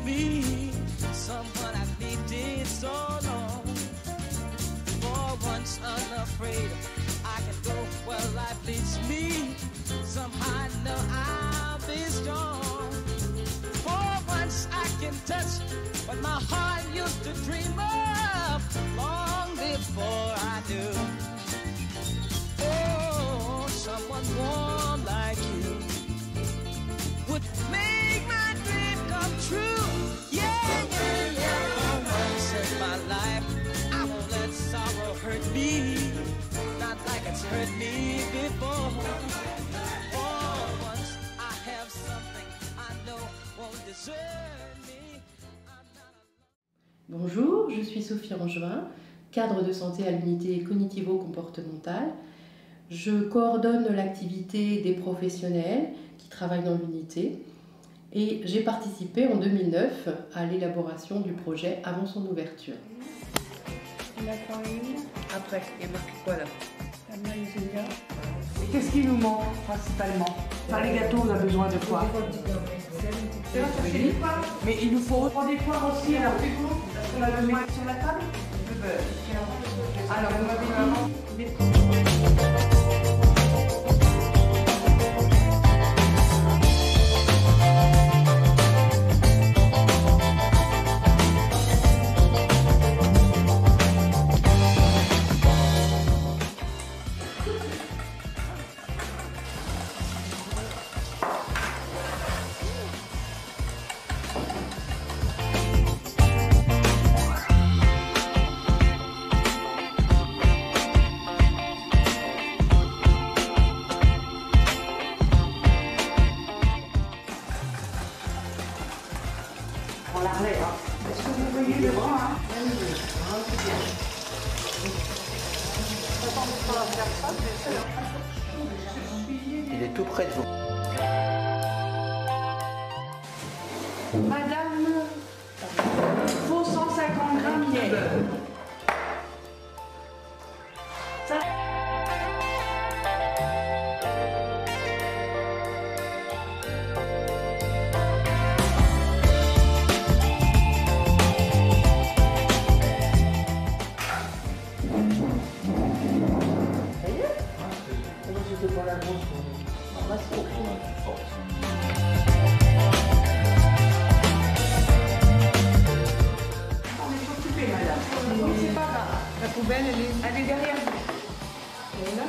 me, someone I've needed so long. For once unafraid, I can go where life leads me. Somehow I know I'll be strong. For once I can touch what my heart used to dream of long before I do. Oh, someone warm like you would make my dream come true. Yeah, yeah, yeah. For once in my life, I won't let sorrow hurt me, not like it's hurt me before. For once I have something I know won't desert me. I'm not alone. Bonjour, je suis Sophie Rangevin, cadre de santé à l'unité cognitivo-comportementale. Je coordonne l'activité des professionnels qui travaillent dans l'unité et j'ai participé en 2009 à l'élaboration du projet avant son ouverture. La farine, Après, il y a marqué quoi là? la maïzena. Qu'est-ce qui nous manque principalement? Enfin, les gâteaux, on a besoin de quoi? Oui. Mais il nous faut des poires aussi, alors du coup, parce qu'on a besoin sur la table? Le beurre. Alors, on va vraiment des... On la relève, hein. Est-ce que vous voyez le bras, hein? Il est tout près de vous. Madame, faut 150 grammes de beurre. Ça... C'est pas grave. La poubelle, Elle est derrière vous. elle est là.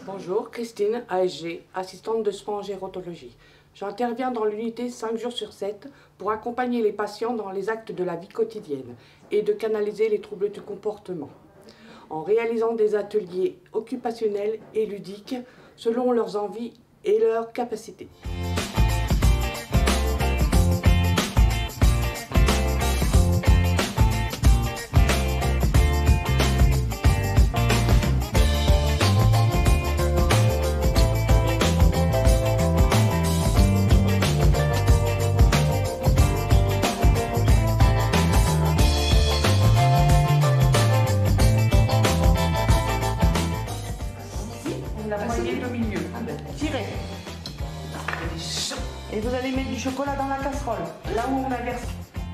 Bonjour, Christine, ASG, assistante de soins en gérontologie. J'interviens dans l'unité 5 jours sur 7 pour accompagner les patients dans les actes de la vie quotidienne et de canaliser les troubles du comportement, en réalisant des ateliers occupationnels et ludiques selon leurs envies et leurs capacités. La poignée au milieu. Tirez. Et vous allez mettre du chocolat dans la casserole. Là où on a versé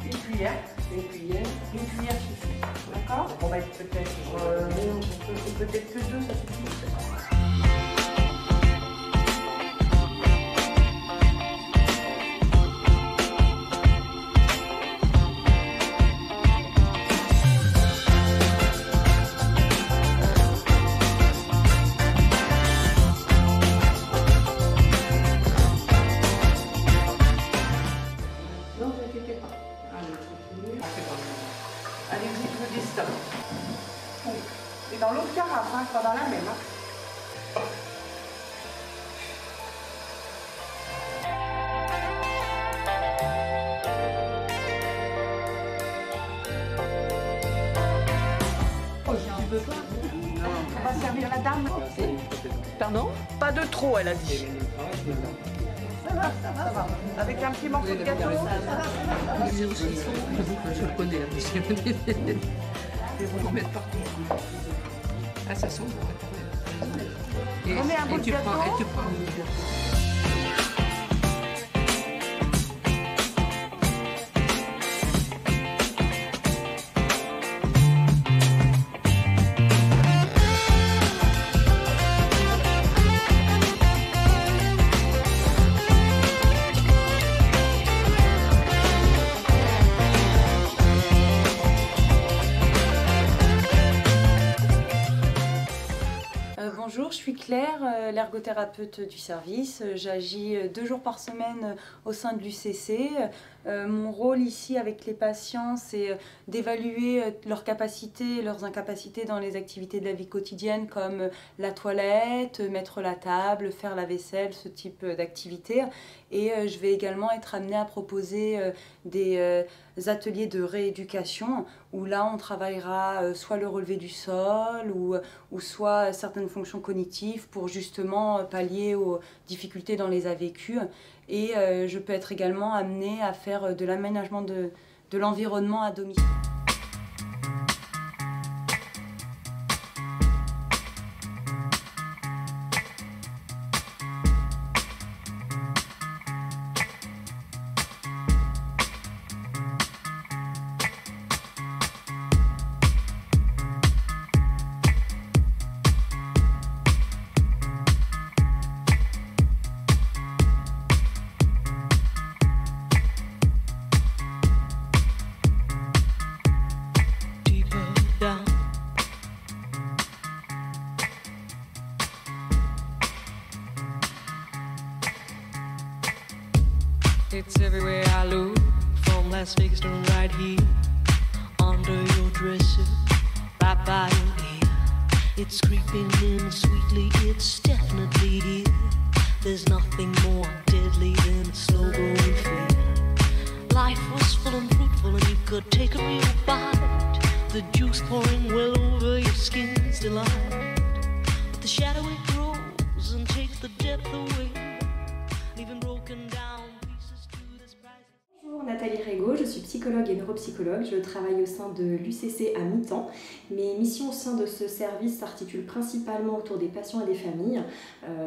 une cuillère. Une cuillère suffit. D'accord? On va être peut-être... Peut-être que 2, ça suffit. Allez-y, je vous dis stop. Et dans l'autre carafe, hein, pas dans la même. Hein. servir la dame. Pardon? Pas de trop, elle a dit. Ça va. Avec un petit morceau de gâteau. Je le connais, la monsieur. Je vais vous en mettre partout. Ah, ça sent bon. On met un bout de gâteau. Et tu prends un bout de gâteau. Bonjour, je suis Claire, l'ergothérapeute du service. J'agis 2 jours par semaine au sein de l'UCC. Mon rôle ici avec les patients, c'est d'évaluer leurs capacités et leurs incapacités dans les activités de la vie quotidienne comme la toilette, mettre la table, faire la vaisselle, ce type d'activités. Et je vais également être amenée à proposer des ateliers de rééducation où là on travaillera soit le relevé du sol ou soit certaines fonctions cognitives pour justement pallier aux difficultés dans les AVQ. Et je peux être également amenée à faire de l'aménagement de l'environnement à domicile. It's everywhere I look, from Las Vegas to right here, under your dresser, right by your ear. It's creeping in sweetly, it's definitely here. There's nothing more deadly than a slow-growing fear. Life was full and fruitful and you could take a real bite. The juice pouring well over your skin's delight. But the shadow it grows and takes the depth away, leaving broken down. Bonjour, Nathalie Régaud, je suis psychologue et neuropsychologue. Je travaille au sein de l'UCC à mi-temps. Mes missions au sein de ce service s'articulent principalement autour des patients et des familles.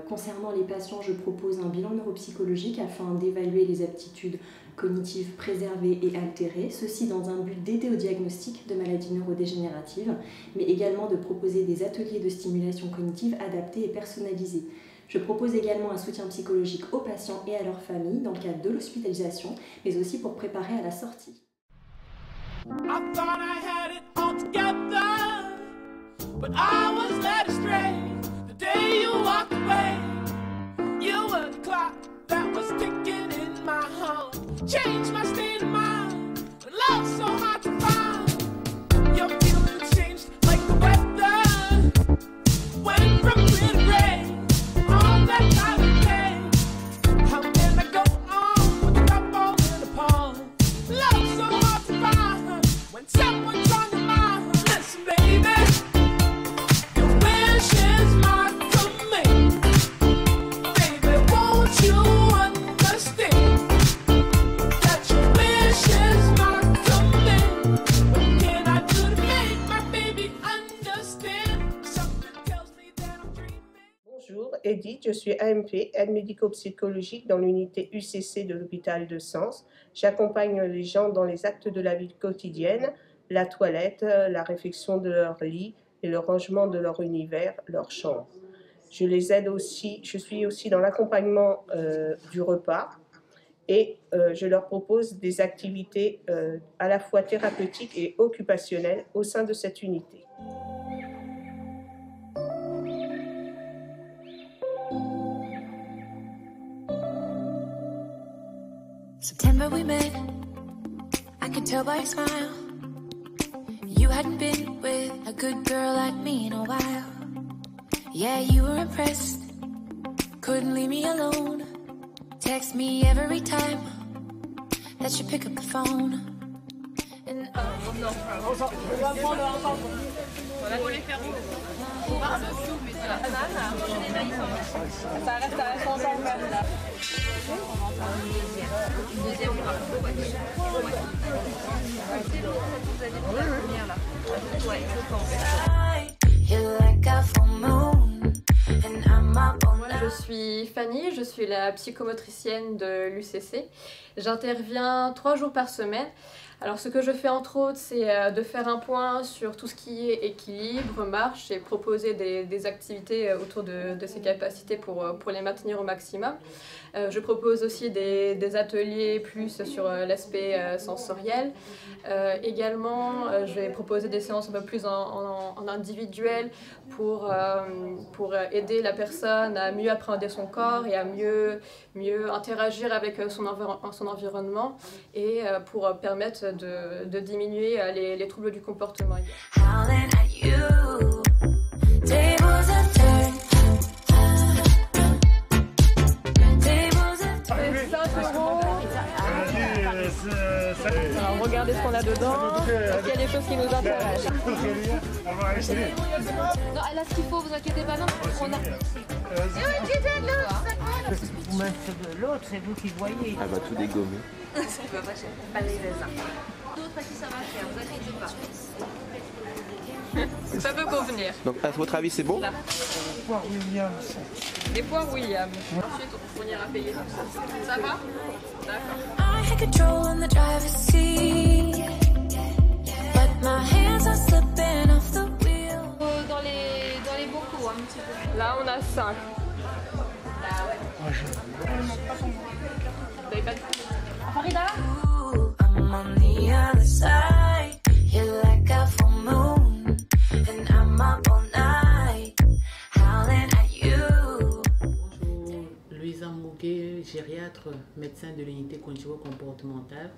Concernant les patients, je propose un bilan neuropsychologique afin d'évaluer les aptitudes cognitives préservées et altérées, ceci dans un but d'aider au diagnostic de maladies neurodégénératives, mais également de proposer des ateliers de stimulation cognitive adaptés et personnalisés. Je propose également un soutien psychologique aux patients et à leurs familles dans le cadre de l'hospitalisation, mais aussi pour préparer à la sortie. I thought I had it all together, but I was led astray. The day you walked away, you were the clock that was ticking in my heart. Changed my state of mind, but love's so hard to find. Your feelings changed like the weather, went from clear to gray. All that time of day, how can I go on with the cup all in a pond? Love's so hard to find when someone's on your mind. Listen, baby, your wish is mine to me. Baby, won't you understand that your wish is mine to me? What can I do to make my baby understand? Something tells me that I'm dreaming. Bonjour, Edith, je suis AMP, aide médico-psychologique dans l'unité UCC de l'hôpital de Sens. J'accompagne les gens dans les actes de la vie quotidienne, la toilette, la réfection de leur lit et le rangement de leur univers, leur chambre. Je les aide aussi, je suis aussi dans l'accompagnement du repas et je leur propose des activités à la fois thérapeutiques et occupationnelles au sein de cette unité. September we met, I could tell by your smile. You hadn't been with a good girl like me in a while. Yeah, you were impressed, couldn't leave me alone. Text me every time that you pick up the phone. And Faut les faire rouler. On va un dessous, mais ça reste à 100 ans même là. On va en faire une deuxième bravo. C'est bon, vous allez voir la première là. Ouais, je pense. Moi, je suis Fanny, je suis la psychomotricienne de l'UCC. J'interviens 3 jours par semaine. Alors ce que je fais entre autres, c'est de faire un point sur tout ce qui est équilibre, marche et proposer des activités autour de ces capacités pour les maintenir au maximum. Je propose aussi des ateliers plus sur l'aspect sensoriel. Également, je vais proposer des séances un peu plus en individuel pour aider la personne à mieux appréhender son corps et à mieux interagir avec son environnement et pour permettre de diminuer les troubles du comportement. Alors regardez ce qu'on a dedans, est-ce qu'il y a des choses qui nous intéressent? Non, elle a ce qu'il faut, vous inquiétez pas, non. On a... L'autre, c'est vous qui voyez. Elle va tout dégommer. C'est pas cher. Pas les raisins. D'autres à qui ça va faire, vous inquiétez pas. Ça peut convenir. Donc à votre avis c'est bon? Des poires Williams. Des poires Williams. Ensuite on ira payer tout ça. Ça va? D'accord. Dans les bons coups, un petit peu. Là on a 5. Là ouais. Vous avez pas de... Farida? Gériatre, médecin de l'unité cognitivo-comportementale.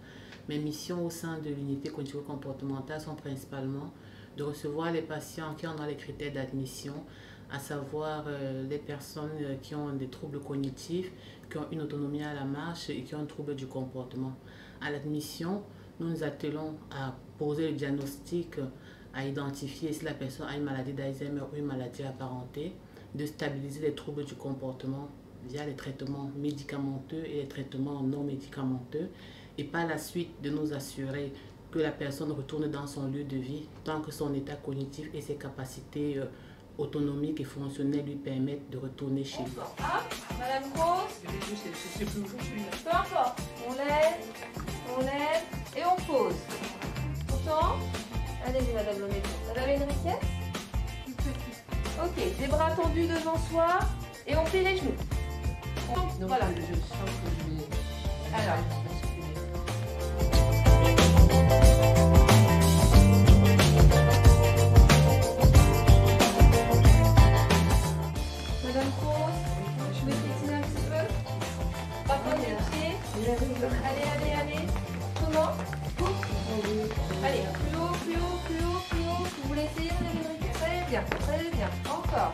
Mes missions au sein de l'unité cognitivo-comportementale sont principalement de recevoir les patients qui ont les critères d'admission, à savoir les personnes qui ont des troubles cognitifs, qui ont une autonomie à la marche et qui ont un trouble du comportement. À l'admission, nous nous attelons à poser le diagnostic, à identifier si la personne a une maladie d'Alzheimer ou une maladie apparentée, de stabiliser les troubles du comportement via les traitements médicamenteux et les traitements non médicamenteux, et par la suite de nous assurer que la personne retourne dans son lieu de vie tant que son état cognitif et ses capacités autonomiques et fonctionnelles lui permettent de retourner chez lui. Hop, Madame Grosse. Peu importe, on lève et on pose. Content? Allez-y Madame Lométo. Vous avez une riquette? Ok, les bras tendus devant soi et on plie les genoux. Voilà. Alors. Madame Grosse, je vais piétiner un petit peu. Pas prendre les pieds. Allez. Comment? Allez, plus haut. Vous l'essayez, Madame Henriquet. Très bien. Encore.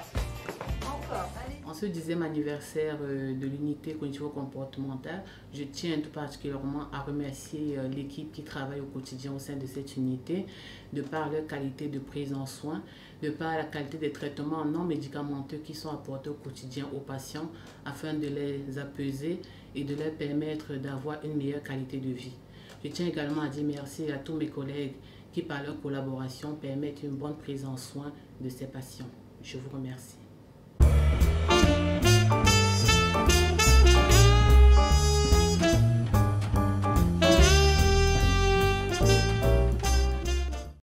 En ce 10e anniversaire de l'unité cognitivo-comportementale, je tiens tout particulièrement à remercier l'équipe qui travaille au quotidien au sein de cette unité, de par leur qualité de prise en soin, de par la qualité des traitements non médicamenteux qui sont apportés au quotidien aux patients afin de les apaiser et de leur permettre d'avoir une meilleure qualité de vie. Je tiens également à dire merci à tous mes collègues qui, par leur collaboration, permettent une bonne prise en soin de ces patients. Je vous remercie.